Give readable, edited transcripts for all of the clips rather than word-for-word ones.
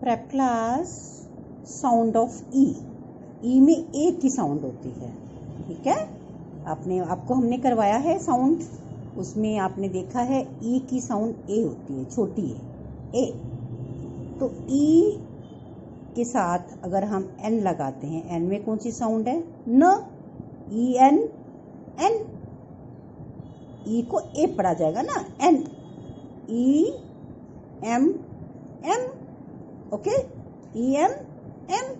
Prep class sound of ई में ए की sound होती है, ठीक है। आपको हमने करवाया है साउंड, उसमें आपने देखा है ई की साउंड ए होती है, छोटी है ए। तो ई के साथ अगर हम एन लगाते हैं, एन में कौन सी साउंड है, न, ई एन एन, ई को ए पढ़ा जाएगा ना, N, E M M, okay, E M M,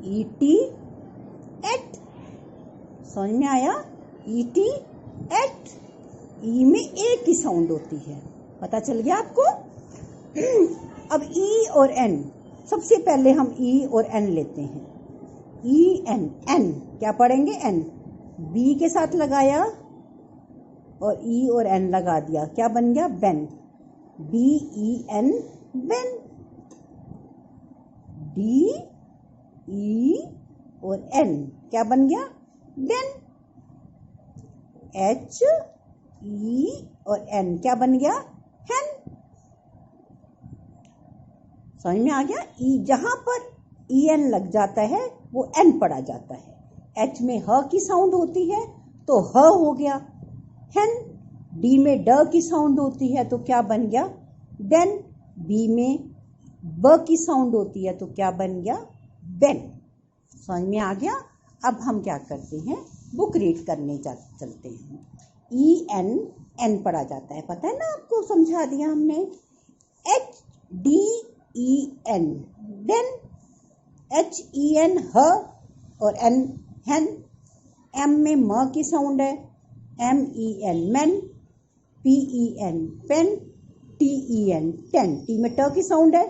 E T et, समझ में आया, ई टी एट, ई में ए की साउंड होती है, पता चल गया आपको। अब ई और एन, सबसे पहले हम ई और एन लेते हैं, ई एन, एन क्या पढ़ेंगे, एन, बी के साथ लगाया और ई और एन लगा दिया, क्या बन गया, Ben, B E N, Ben, D E और एन क्या बन गया, डेन, एच ई और एन क्या बन गया, हैन, समझ में आ गया। ई जहां पर ई एन लग जाता है वो एन पढ़ा जाता है। एच में ह की साउंड होती है तो ह हो गया हैन, डी में ड की साउंड होती है तो क्या बन गया, डेन, बी में ब की साउंड होती है तो क्या बन गया, बेन, समझ में आ गया। अब हम क्या करते हैं, बुक रीड करने चलते हैं। ई एन, एन पढ़ा जाता है, पता है ना आपको, समझा दिया हमने। H D E N, then, H E N, ह, और एन, हैन, एम में म की साउंड है, M E N, man, P E N, pen, T E N, ten, T में ट की साउंड है,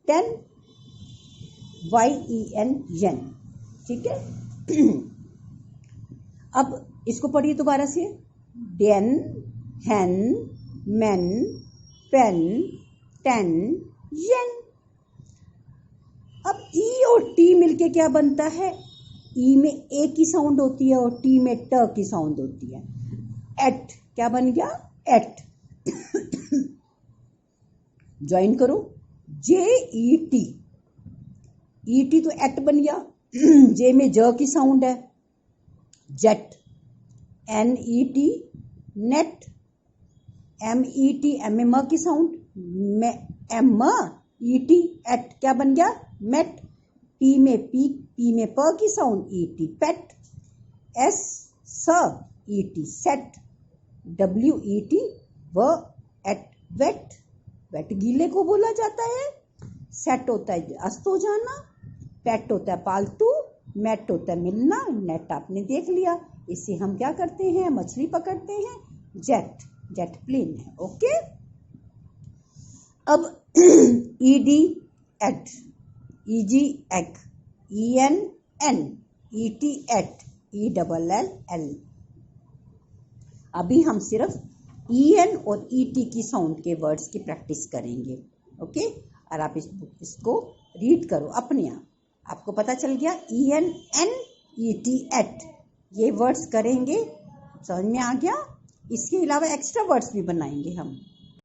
टेन, वाई ई एन, येन, ठीक है। अब इसको पढ़िए दोबारा से, den, hen, man, pen, ten, yen. अब ई और टी मिलके क्या बनता है, ई में ए की साउंड होती है और टी में ट की साउंड होती है, एट, क्या बन गया, एट, ज्वाइन करो, जे ई टी तो एट बन गया, जे में ज की साउंड है, jet, N E T, net, M E T, M में म की sound, M E T, et क्या बन गया, मेट, पी में प की sound, E T, pet, S स E T, set, W E T, व, एट, वेट, वेट गीले को बोला जाता है, सेट होता है अस्त हो जाना, पेट होता है पालतू, मेट होता है मिलना, नेट आपने देख लिया, इससे हम क्या करते हैं, मछली पकड़ते हैं, जेट, जेट प्लेन है, ओके। अब E D, ed, E G, eg, E N, N, E T, et, E double L, ell. अभी हम सिर्फ ई एन और ई टी की साउंड के वर्ड्स की प्रैक्टिस करेंगे, ओके। और आप इसको रीड करो अपने आप, आपको पता चल गया, E N, N, E T, et, ये वर्ड्स करेंगे, समझ में आ गया। इसके अलावा एक्स्ट्रा वर्ड्स भी बनाएंगे हम।